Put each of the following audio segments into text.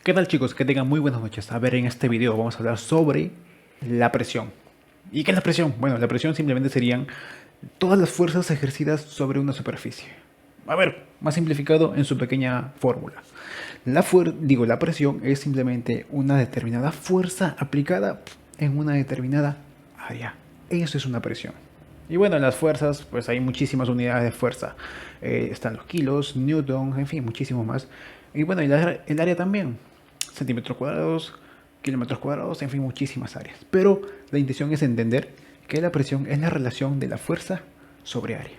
¿Qué tal, chicos? Que tengan muy buenas noches. A ver, en este video vamos a hablar sobre la presión. ¿Y qué es la presión? Bueno, la presión simplemente serían todas las fuerzas ejercidas sobre una superficie. A ver, más simplificado en su pequeña fórmula. La presión es simplemente una determinada fuerza aplicada en una determinada área. Eso es una presión. Y bueno, en las fuerzas, pues hay muchísimas unidades de fuerza. Están los kilos, newton, en fin, muchísimo más. Y bueno, el área también. Centímetros cuadrados, kilómetros cuadrados, en fin, muchísimas áreas. Pero la intención es entender que la presión es la relación de la fuerza sobre área.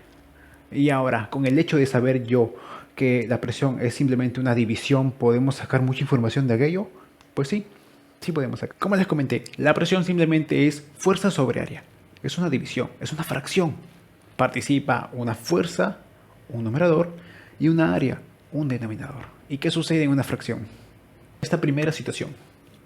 Y ahora, con el hecho de saber yo que la presión es simplemente una división, ¿podemos sacar mucha información de aquello? Pues sí, sí podemos sacar. Como les comenté, la presión simplemente es fuerza sobre área. Es una división, es una fracción. Participa una fuerza, un numerador, y una área, un denominador. ¿Y qué sucede en una fracción? Esta primera situación.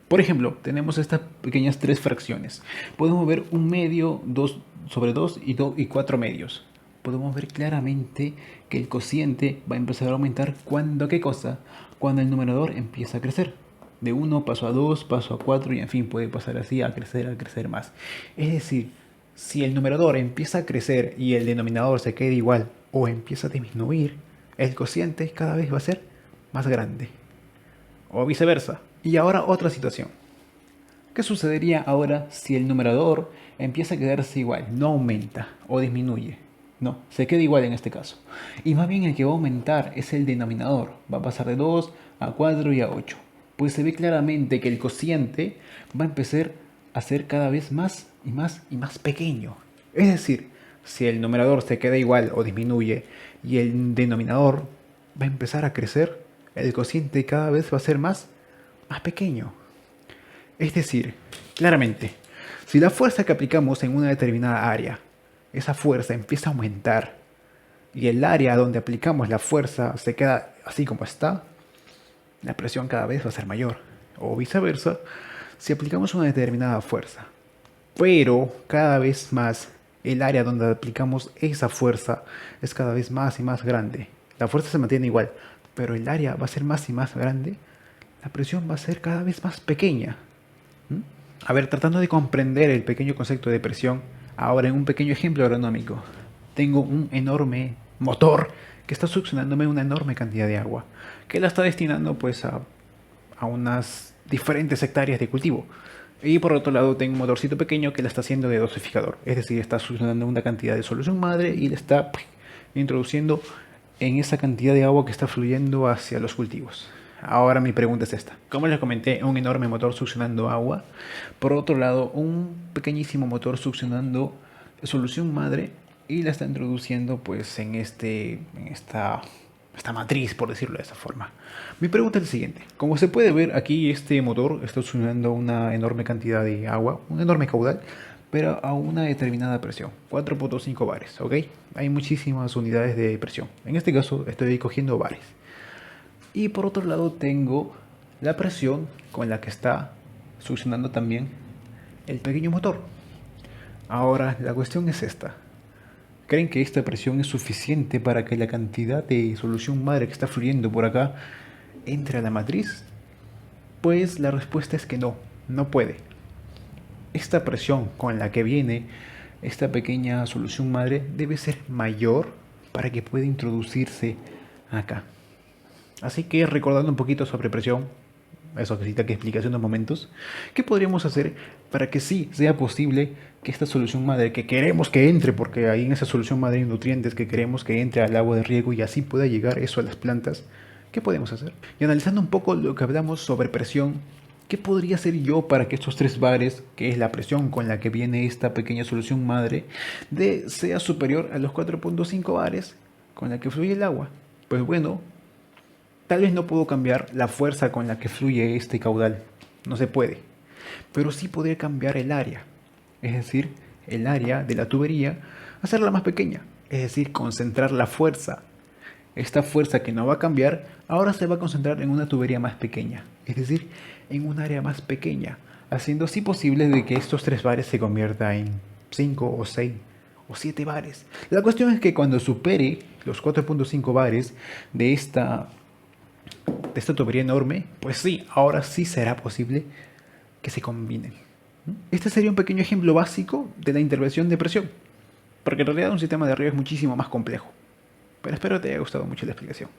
Por ejemplo, tenemos estas pequeñas tres fracciones. Podemos ver un medio, 2 sobre 2 y 4 medios. Podemos ver claramente que el cociente va a empezar a aumentar cuando, ¿qué cosa? Cuando el numerador empieza a crecer. De 1 paso a 2, paso a 4 y en fin puede pasar así a crecer más. Es decir, si el numerador empieza a crecer y el denominador se queda igual o empieza a disminuir, el cociente cada vez va a ser más grande o viceversa. Y ahora otra situación. ¿Qué sucedería ahora si el numerador empieza a quedarse igual? No aumenta o disminuye. No, se queda igual en este caso. Y más bien el que va a aumentar es el denominador. Va a pasar de 2 a 4 y a 8. Pues se ve claramente que el cociente va a empezar a ser cada vez más y más y más pequeño. Es decir, si el numerador se queda igual o disminuye y el denominador va a empezar a crecer, el cociente cada vez va a ser más pequeño. Es decir, claramente, si la fuerza que aplicamos en una determinada área, esa fuerza empieza a aumentar y el área donde aplicamos la fuerza se queda así como está, la presión cada vez va a ser mayor. O viceversa, si aplicamos una determinada fuerza, pero cada vez más el área donde aplicamos esa fuerza es cada vez más y más grande. La fuerza se mantiene igual, pero el área va a ser más y más grande, la presión va a ser cada vez más pequeña. ¿Mm? A ver, tratando de comprender el pequeño concepto de presión, ahora en un pequeño ejemplo agronómico. Tengo un enorme motor que está succionándome una enorme cantidad de agua, que la está destinando pues a unas diferentes hectáreas de cultivo. Y por otro lado tengo un motorcito pequeño que la está haciendo de dosificador, es decir, está succionando una cantidad de solución madre y le está introduciendo en esa cantidad de agua que está fluyendo hacia los cultivos. Ahora mi pregunta es esta. Como les comenté, un enorme motor succionando agua. Por otro lado, un pequeñísimo motor succionando solución madre y la está introduciendo pues en esta matriz, por decirlo de esa forma. Mi pregunta es la siguiente. Como se puede ver aquí, este motor está succionando una enorme cantidad de agua, un enorme caudal, pero a una determinada presión, 4.5 bares, ¿ok? Hay muchísimas unidades de presión. En este caso estoy cogiendo bares. Y por otro lado tengo la presión con la que está succionando también el pequeño motor. Ahora, la cuestión es esta. ¿Creen que esta presión es suficiente para que la cantidad de solución madre que está fluyendo por acá entre a la matriz? Pues la respuesta es que no, no puede. Esta presión con la que viene esta pequeña solución madre debe ser mayor para que pueda introducirse acá. Así que recordando un poquito sobre presión, eso que expliqué hace unos momentos, ¿qué podríamos hacer para que sí sea posible que esta solución madre que queremos que entre, porque ahí en esa solución madre hay nutrientes que queremos que entre al agua de riego y así pueda llegar eso a las plantas? ¿Qué podemos hacer? Y analizando un poco lo que hablamos sobre presión, ¿qué podría hacer yo para que estos 3 bares, que es la presión con la que viene esta pequeña solución madre, sea superior a los 4.5 bares con la que fluye el agua? Pues bueno, tal vez no puedo cambiar la fuerza con la que fluye este caudal, no se puede, pero sí podría cambiar el área, es decir, el área de la tubería, hacerla más pequeña, es decir, concentrar la fuerza. Esta fuerza que no va a cambiar, ahora se va a concentrar en una tubería más pequeña, es decir, en un área más pequeña, haciendo así posible de que estos 3 bares se conviertan en 5 o 6 o 7 bares. La cuestión es que cuando supere los 4.5 bares de esta de esta tubería enorme, pues sí, ahora sí será posible que se combinen. Este sería un pequeño ejemplo básico de la intervención de presión, porque en realidad un sistema de riego es muchísimo más complejo. Pero espero que te haya gustado mucho la explicación.